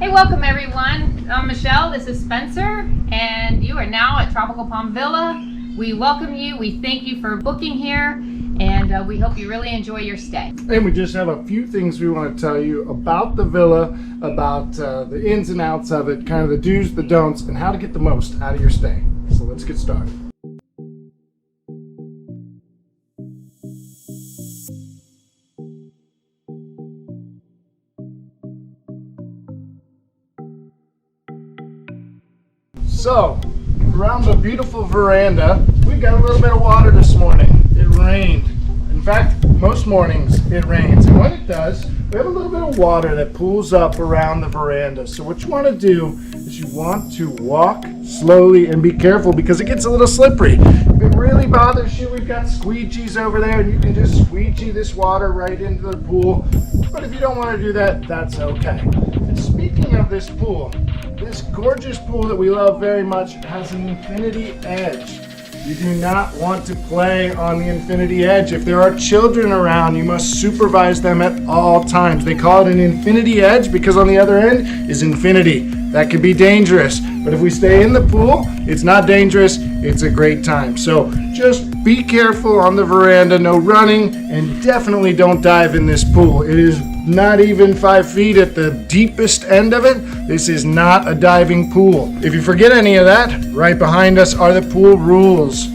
Hey, welcome everyone. I'm Michelle, this is Spencer, and you are now at Tropical Palm Villa. We welcome you, we thank you for booking here, and we hope you really enjoy your stay. And we just have a few things we want to tell you about the villa, about the ins and outs of it, kind of the do's, the don'ts, and how to get the most out of your stay. So let's get started. So, around the beautiful veranda, we got a little bit of water this morning. It rained. In fact, most mornings it rains. And when it does, we have a little bit of water that pools up around the veranda. So what you want to do is you want to walk slowly and be careful because it gets a little slippery. If it really bothers you, we've got squeegees over there and you can just squeegee this water right into the pool. But if you don't want to do that, that's okay. And speaking of this pool, this gorgeous pool that we love very much has an infinity edge. You do not want to play on the infinity edge. If there are children around, you must supervise them at all times. They call it an infinity edge because on the other end is infinity. That could be dangerous. But if we stay in the pool, it's not dangerous. It's a great time. So just be careful on the veranda, no running, and definitely don't dive in this pool. It is not even 5 feet at the deepest end of it. This is not a diving pool. If you forget any of that, right behind us are the pool rules.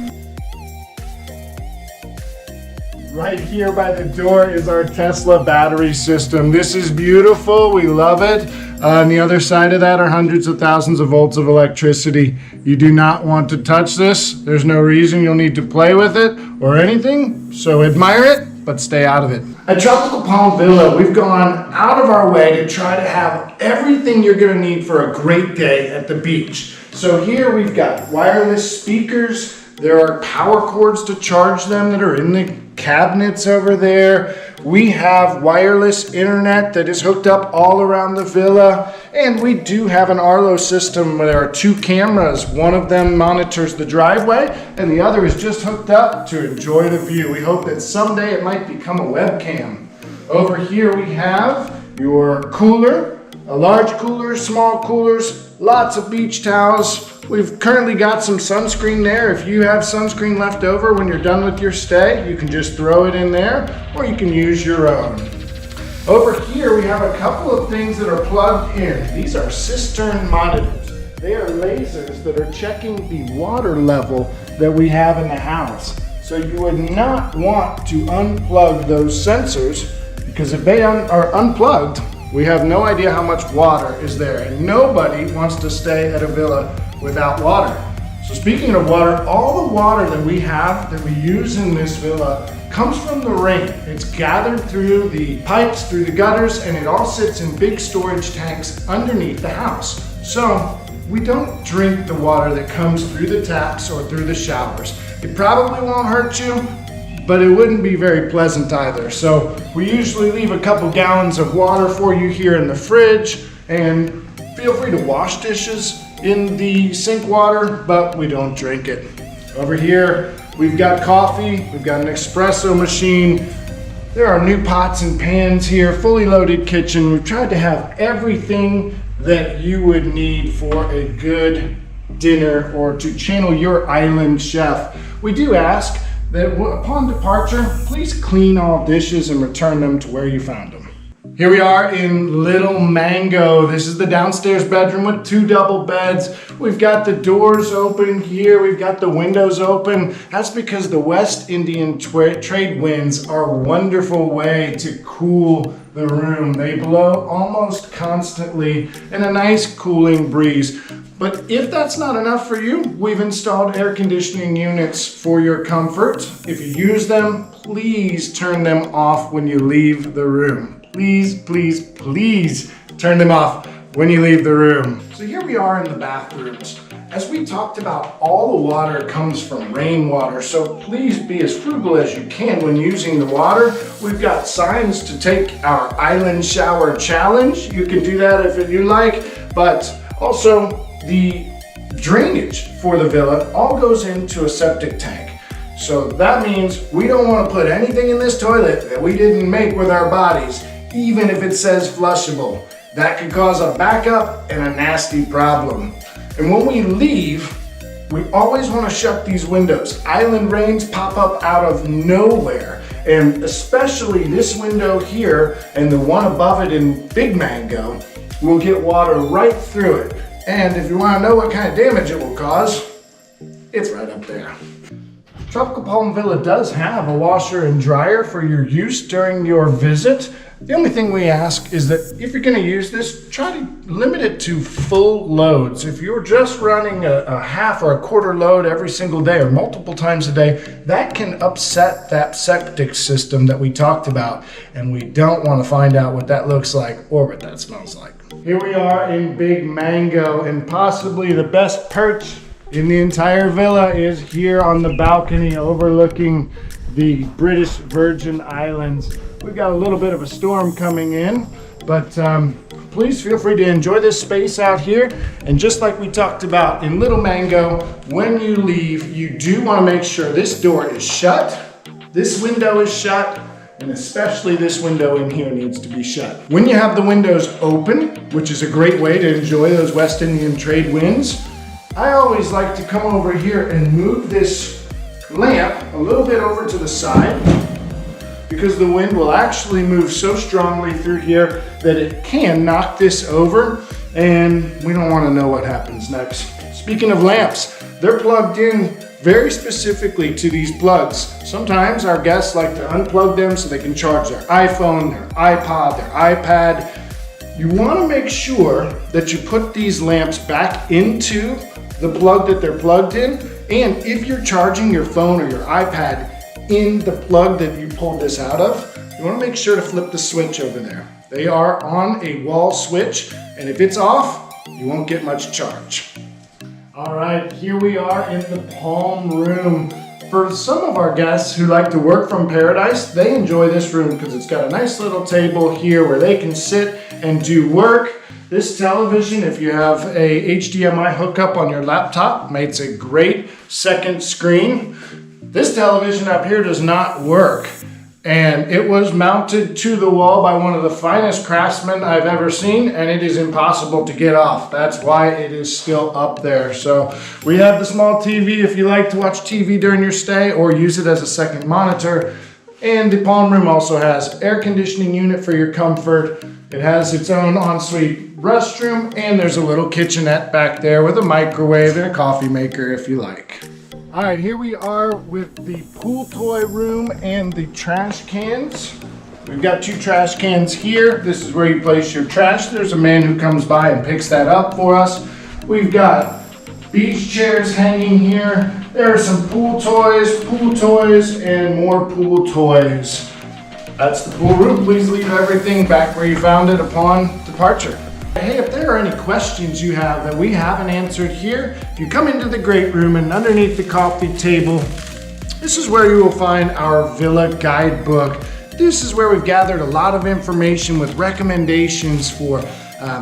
Right here by the door is our Tesla battery system. This is beautiful, we love it. On the other side of that are hundreds of thousands of volts of electricity. You do not want to touch this. There's no reason you'll need to play with it or anything, so admire it, but stay out of it. At Tropical Palm Villa, we've gone out of our way to try to have everything you're going to need for a great day at the beach. So here we've got wireless speakers. There are power cords to charge them that are in the cabinets over there. We have wireless internet that is hooked up all around the villa. And we do have an Arlo system where there are 2 cameras. One of them monitors the driveway and the other is just hooked up to enjoy the view. We hope that someday it might become a webcam. Over here we have your cooler, a large cooler, small coolers, lots of beach towels. We've currently got some sunscreen there. If you have sunscreen left over when you're done with your stay, you can just throw it in there or you can use your own. Over here we have a couple of things that are plugged in. These are cistern monitors. They are lasers that are checking the water level that we have in the house. So you would not want to unplug those sensors because if they are unplugged, we have no idea how much water is there, and nobody wants to stay at a villa without water. So speaking of water, all the water that we have, that we use in this villa, comes from the rain. It's gathered through the pipes, through the gutters, and it all sits in big storage tanks underneath the house. So we don't drink the water that comes through the taps or through the showers. It probably won't hurt you, but it wouldn't be very pleasant either. So we usually leave a couple gallons of water for you here in the fridge, and feel free to wash dishes in the sink water, but we don't drink it. Over here, we've got coffee, we've got an espresso machine. There are new pots and pans here, fully loaded kitchen. We've tried to have everything that you would need for a good dinner or to channel your island chef. We do ask that upon departure, please clean all dishes and return them to where you found them. Here we are in Little Mango. This is the downstairs bedroom with 2 double beds. We've got the doors open here. We've got the windows open. That's because the West Indian trade winds are a wonderful way to cool the room. They blow almost constantly in a nice cooling breeze. But if that's not enough for you, we've installed air conditioning units for your comfort. If you use them, please turn them off when you leave the room. Please, please, please turn them off when you leave the room. So here we are in the bathrooms. As we talked about, all the water comes from rainwater, so please be as frugal as you can when using the water. We've got signs to take our island shower challenge. You can do that if you like, but also the drainage for the villa all goes into a septic tank. So that means we don't want to put anything in this toilet that we didn't make with our bodies, even if it says flushable. That could cause a backup and a nasty problem. And when we leave, we always want to shut these windows. Island rains pop up out of nowhere. And especially this window here and the one above it in Big Mango will get water right through it. And if you want to know what kind of damage it will cause, it's right up there. Tropical Palm Villa does have a washer and dryer for your use during your visit. The only thing we ask is that if you're going to use this, try to limit it to full loads. If you're just running a half or a quarter load every single day or multiple times a day, that can upset that septic system that we talked about, and we don't want to find out what that looks like or what that smells like. Here we are in Big Mango, and possibly the best perch in the entire villa is here on the balcony overlooking the British Virgin Islands. We've got a little bit of a storm coming in, but please feel free to enjoy this space out here. And just like we talked about in Little Mango, when you leave, you do want to make sure this door is shut, this window is shut, and especially this window in here needs to be shut. When you have the windows open, which is a great way to enjoy those West Indian trade winds, I always like to come over here and move this lamp a little bit over to the side, because the wind will actually move so strongly through here that it can knock this over, and we don't want to know what happens next. Speaking of lamps, they're plugged in very specifically to these plugs. Sometimes our guests like to unplug them so they can charge their iPhone, their iPod, their iPad. You want to make sure that you put these lamps back into the plug that they're plugged in, and if you're charging your phone or your iPad in the plug that you pulled this out of, you want to make sure to flip the switch over there. They are on a wall switch, and if it's off, you won't get much charge. All right, here we are in the Palm Room. For some of our guests who like to work from paradise, they enjoy this room because it's got a nice little table here where they can sit and do work. This television, if you have a HDMI hookup on your laptop, makes a great second screen. This television up here does not work, and it was mounted to the wall by one of the finest craftsmen I've ever seen, and it is impossible to get off. That's why it is still up there. So we have the small TV if you like to watch TV during your stay or use it as a second monitor. And the Palm Room also has air conditioning unit for your comfort. It has its own ensuite restroom, and there's a little kitchenette back there with a microwave and a coffee maker if you like. All right, here we are with the pool toy room and the trash cans. We've got 2 trash cans here. This is where you place your trash. There's a man who comes by and picks that up for us. We've got beach chairs hanging here. There are some pool toys, and more pool toys. That's the pool room. Please leave everything back where you found it upon departure. Hey, if there are any questions you have that we haven't answered here, if you come into the great room and underneath the coffee table, this is where you will find our Villa Guidebook. This is where we've gathered a lot of information with recommendations for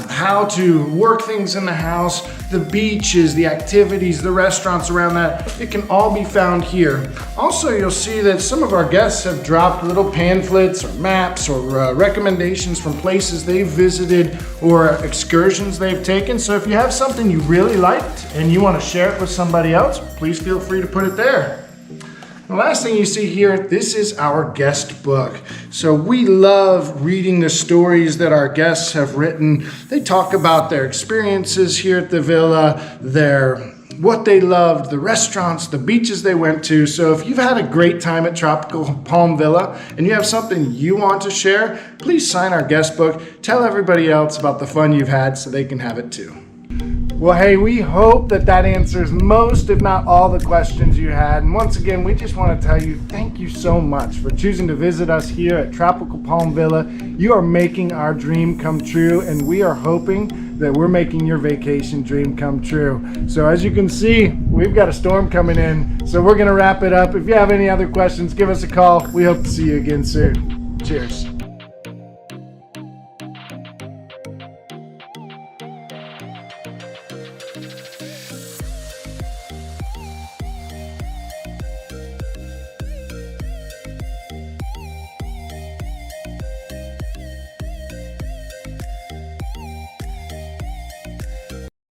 how to work things in the house, the beaches, the activities, the restaurants around that. It can all be found here. Also, you'll see that some of our guests have dropped little pamphlets or maps or recommendations from places they've visited or excursions they've taken. So if you have something you really liked and you want to share it with somebody else, please feel free to put it there. The last thing you see here, this is our guest book. So we love reading the stories that our guests have written. They talk about their experiences here at the villa, what they loved, the restaurants, the beaches they went to. So if you've had a great time at Tropical Palm Villa and you have something you want to share, please sign our guest book. Tell everybody else about the fun you've had so they can have it too. Well, hey, we hope that answers most, if not all, the questions you had. And once again, we just want to tell you thank you so much for choosing to visit us here at Tropical Palm Villa. You are making our dream come true, and we are hoping that we're making your vacation dream come true. So as you can see, we've got a storm coming in, so we're going to wrap it up. If you have any other questions, give us a call. We hope to see you again soon. Cheers.